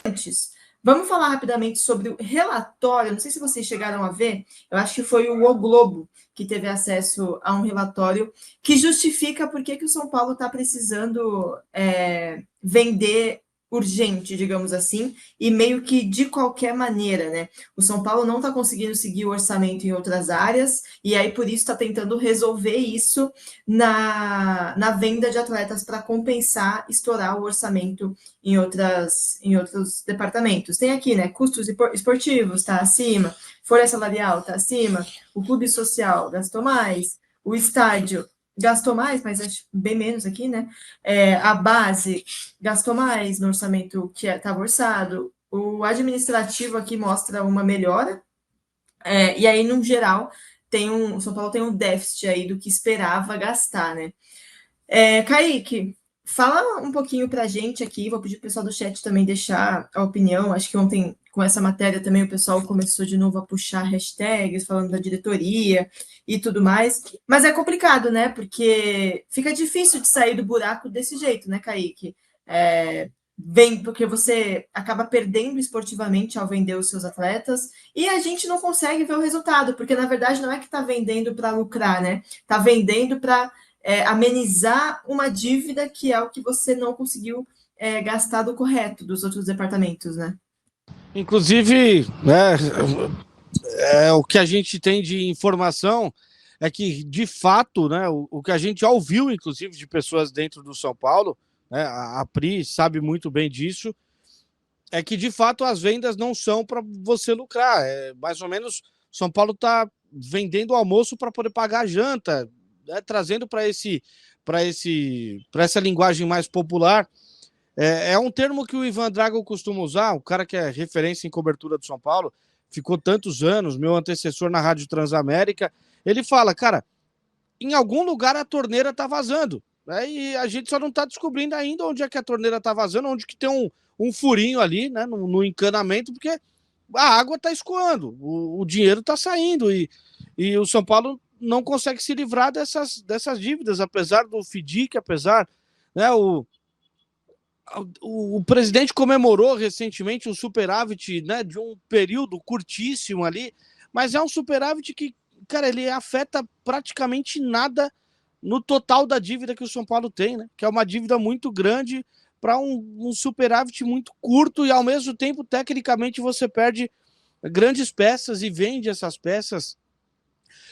Antes, vamos falar rapidamente sobre o relatório. Não sei se vocês chegaram a ver, eu acho que foi o Globo que teve acesso a um relatório que justifica por que o São Paulo está precisando vender urgente, digamos assim, e meio que de qualquer maneira, né? O São Paulo não está conseguindo seguir o orçamento em outras áreas, e aí por isso está tentando resolver isso na venda de atletas para compensar, estourar o orçamento em outros departamentos. Tem aqui, né? Custos esportivos está acima, folha salarial está acima, o clube social gastou mais, o estádio gastou mais, mas acho bem menos aqui, né? A base gastou mais no orçamento que estava orçado. O administrativo aqui mostra uma melhora. E aí, no geral, o São Paulo tem um déficit aí do que esperava gastar, né? Kaique, fala um pouquinho para a gente aqui, vou pedir para o pessoal do chat também deixar a opinião. Acho que ontem, com essa matéria também, o pessoal começou de novo a puxar hashtags, falando da diretoria e tudo mais. Mas é complicado, né? Porque fica difícil de sair do buraco desse jeito, né, Kaique? Vem porque você acaba perdendo esportivamente ao vender os seus atletas e a gente não consegue ver o resultado, porque na verdade não é que está vendendo para lucrar, né? Está vendendo para amenizar uma dívida que é o que você não conseguiu gastar do correto dos outros departamentos, né? Inclusive, né, o que a gente tem de informação é que, de fato, né, o que a gente já ouviu, inclusive, de pessoas dentro do São Paulo, né, a Pri sabe muito bem disso, é que, de fato, as vendas não são para você lucrar. Mais ou menos, São Paulo está vendendo o almoço para poder pagar a janta, né, trazendo para essa linguagem mais popular. É um termo que o Ivan Drago costuma usar, o cara que é referência em cobertura do São Paulo, ficou tantos anos, meu antecessor na Rádio Transamérica, ele fala, cara, em algum lugar a torneira tá vazando, né? E a gente só não tá descobrindo ainda onde é que a torneira tá vazando, onde que tem um furinho ali, né, no encanamento, porque a água tá escoando, o dinheiro tá saindo e o São Paulo não consegue se livrar dessas dívidas, apesar do FDIC, apesar, né, o presidente comemorou recentemente um superávit, né, de um período curtíssimo ali, mas é um superávit que, cara, ele afeta praticamente nada no total da dívida que o São Paulo tem, né? Que é uma dívida muito grande para um superávit muito curto e, ao mesmo tempo, tecnicamente, você perde grandes peças e vende essas peças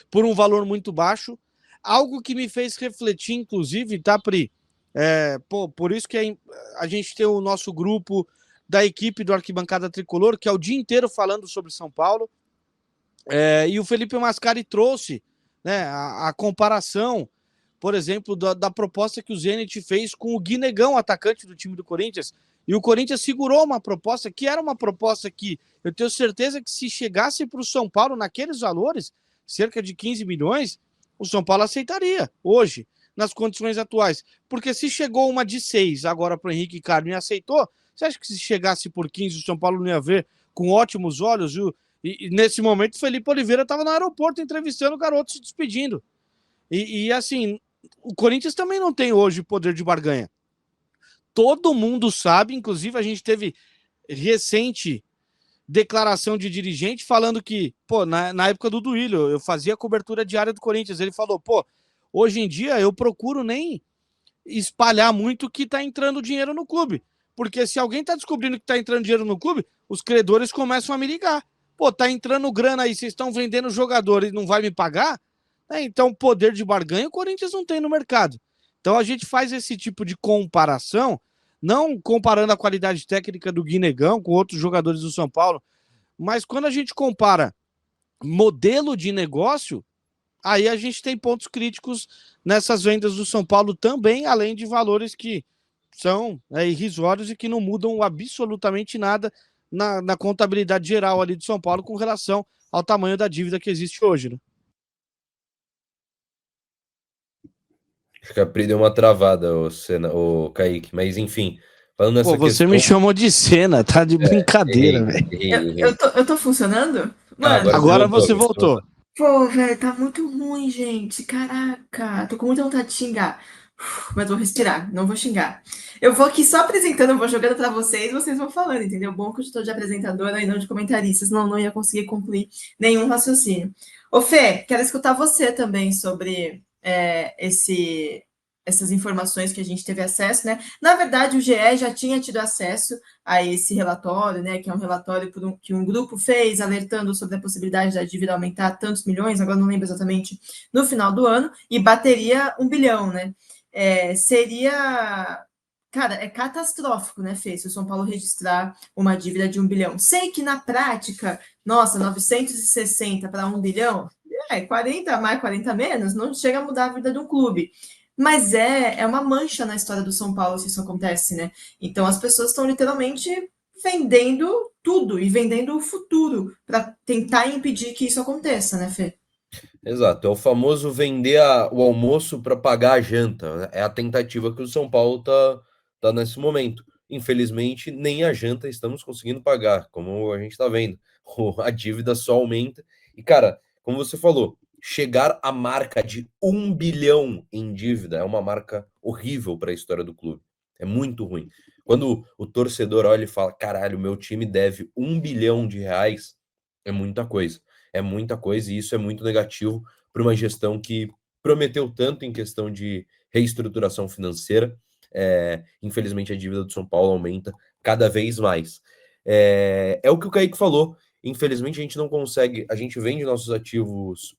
por um valor muito baixo. Algo que me fez refletir, inclusive, tá, Pri? Por isso que a gente tem o nosso grupo da equipe do Arquibancada Tricolor, que é o dia inteiro falando sobre São Paulo, e o Felipe Mascari trouxe, né, a comparação, por exemplo, da proposta que o Zenit fez com o Guinegão, atacante do time do Corinthians, e o Corinthians segurou uma proposta que era uma proposta que eu tenho certeza que se chegasse para o São Paulo naqueles valores, cerca de 15 milhões, o São Paulo aceitaria hoje, nas condições atuais. Porque se chegou uma de 6 agora para o Henrique Carmo e aceitou, você acha que se chegasse por 15 o São Paulo não ia ver com ótimos olhos? E nesse momento o Felipe Oliveira estava no aeroporto entrevistando o garoto se despedindo. E assim, o Corinthians também não tem hoje poder de barganha. Todo mundo sabe, inclusive a gente teve recente declaração de dirigente falando que, na época do Duílio, eu fazia cobertura diária do Corinthians, ele falou, hoje em dia eu procuro nem espalhar muito que tá entrando dinheiro no clube, porque se alguém tá descobrindo que tá entrando dinheiro no clube, os credores começam a me ligar. Tá entrando grana aí, vocês estão vendendo jogador e não vai me pagar? Então, poder de barganha o Corinthians não tem no mercado. Então, a gente faz esse tipo de comparação, não comparando a qualidade técnica do Guinegão com outros jogadores do São Paulo, mas quando a gente compara modelo de negócio, aí a gente tem pontos críticos nessas vendas do São Paulo também, além de valores que são irrisórios e que não mudam absolutamente nada na contabilidade geral ali de São Paulo com relação ao tamanho da dívida que existe hoje, né? Acho que a Pri deu uma travada, o Kaique, mas enfim, falando nessa você questão... me chamou de cena, tá de brincadeira, velho. Eu tô funcionando? Mano, agora você voltou. Pô, velho, tá muito ruim, gente. Caraca, tô com muita vontade de xingar. Mas vou respirar, não vou xingar. Eu vou aqui só apresentando, vou jogando para vocês vão falando, entendeu? Bom que eu estou de apresentadora e não de comentarista, senão não ia conseguir concluir nenhum raciocínio. Ô Fê, quero escutar você também sobre essas informações que a gente teve acesso, né? Na verdade, o GE já tinha tido acesso a esse relatório, né? Que é um relatório que um grupo fez, alertando sobre a possibilidade da dívida aumentar tantos milhões, agora não lembro exatamente, no final do ano, e bateria 1 bilhão, né? Seria, cara, é catastrófico, né, Fê, se o São Paulo registrar uma dívida de 1 bilhão. Sei que na prática, nossa, 960 para 1 bilhão, 40 mais, 40 menos, não chega a mudar a vida de um clube. Mas é uma mancha na história do São Paulo se isso acontece, né? Então as pessoas estão literalmente vendendo tudo e vendendo o futuro para tentar impedir que isso aconteça, né, Fê? Exato, é o famoso vender o almoço para pagar a janta, né? É a tentativa que o São Paulo tá nesse momento. Infelizmente, nem a janta estamos conseguindo pagar, como a gente está vendo. A dívida só aumenta. E, cara, como você falou, chegar à marca de 1 bilhão em dívida é uma marca horrível para a história do clube. É muito ruim. Quando o torcedor olha e fala: caralho, meu time deve 1 bilhão de reais, é muita coisa. É muita coisa e isso é muito negativo para uma gestão que prometeu tanto em questão de reestruturação financeira. Infelizmente, a dívida do São Paulo aumenta cada vez mais. É o que o Kaique falou. Infelizmente, a gente não consegue. A gente vende nossos ativos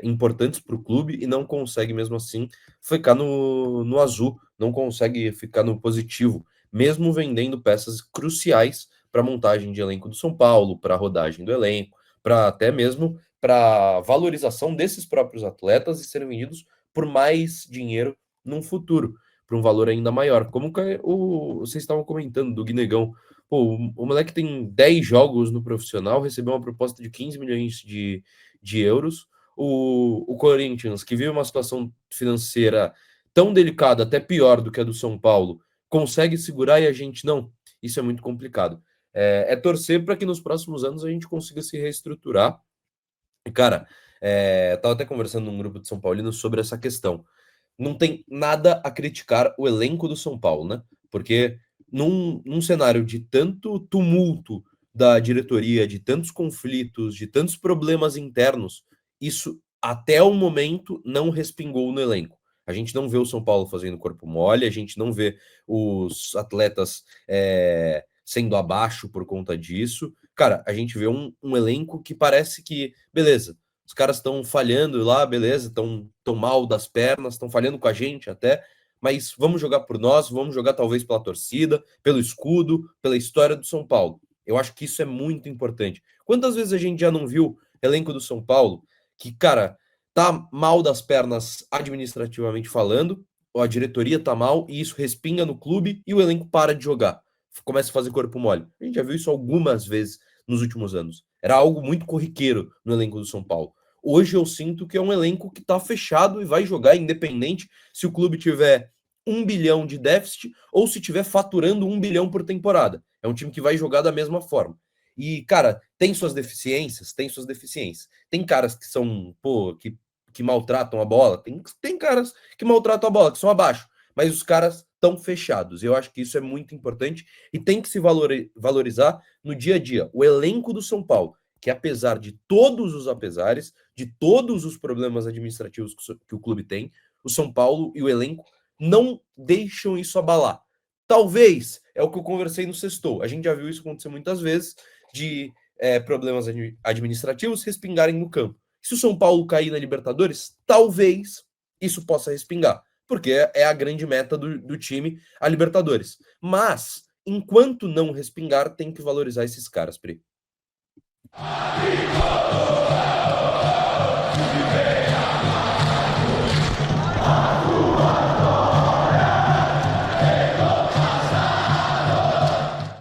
importantes para o clube e não consegue, mesmo assim, ficar no azul, não consegue ficar no positivo, mesmo vendendo peças cruciais para a montagem de elenco do São Paulo, para a rodagem do elenco, para até mesmo para valorização desses próprios atletas e serem vendidos por mais dinheiro num futuro, para um valor ainda maior. Como vocês estavam comentando do Guinegão. Pô, o moleque tem 10 jogos no profissional, recebeu uma proposta de 15 milhões de euros. O Corinthians, que vive uma situação financeira tão delicada, até pior do que a do São Paulo, consegue segurar e a gente não. Isso é muito complicado. Torcer para que nos próximos anos a gente consiga se reestruturar. E, cara, tava até conversando num grupo de São Paulinos sobre essa questão. Não tem nada a criticar o elenco do São Paulo, né? Porque num cenário de tanto tumulto da diretoria, de tantos conflitos, de tantos problemas internos, isso até o momento não respingou no elenco. A gente não vê o São Paulo fazendo corpo mole, a gente não vê os atletas sendo abaixo por conta disso. Cara, a gente vê um elenco que parece que, beleza, os caras estão falhando lá, beleza, estão mal das pernas, estão falhando com a gente até, mas vamos jogar por nós, vamos jogar talvez pela torcida, pelo escudo, pela história do São Paulo. Eu acho que isso é muito importante. Quantas vezes a gente já não viu elenco do São Paulo que, cara, tá mal das pernas administrativamente falando, ou a diretoria tá mal e isso respinga no clube e o elenco para de jogar, começa a fazer corpo mole. A gente já viu isso algumas vezes nos últimos anos. Era algo muito corriqueiro no elenco do São Paulo. Hoje eu sinto que é um elenco que tá fechado e vai jogar independente se o clube tiver 1 bilhão de déficit ou se tiver faturando 1 bilhão por temporada. É um time que vai jogar da mesma forma. E, cara, tem suas deficiências? Tem suas deficiências. Tem caras que são, que maltratam a bola. Tem caras que maltratam a bola, que são abaixo. Mas os caras estão fechados. Eu acho que isso é muito importante e tem que se valorizar no dia a dia. O elenco do São Paulo, que apesar de todos os apesares, de todos os problemas administrativos que o clube tem, o São Paulo e o elenco não deixam isso abalar. Talvez, é o que eu conversei no Sextou. A gente já viu isso acontecer muitas vezes, de problemas administrativos respingarem no campo. Se o São Paulo cair na Libertadores, talvez isso possa respingar, porque é a grande meta do time, a Libertadores. Mas, enquanto não respingar, tem que valorizar esses caras, Pri.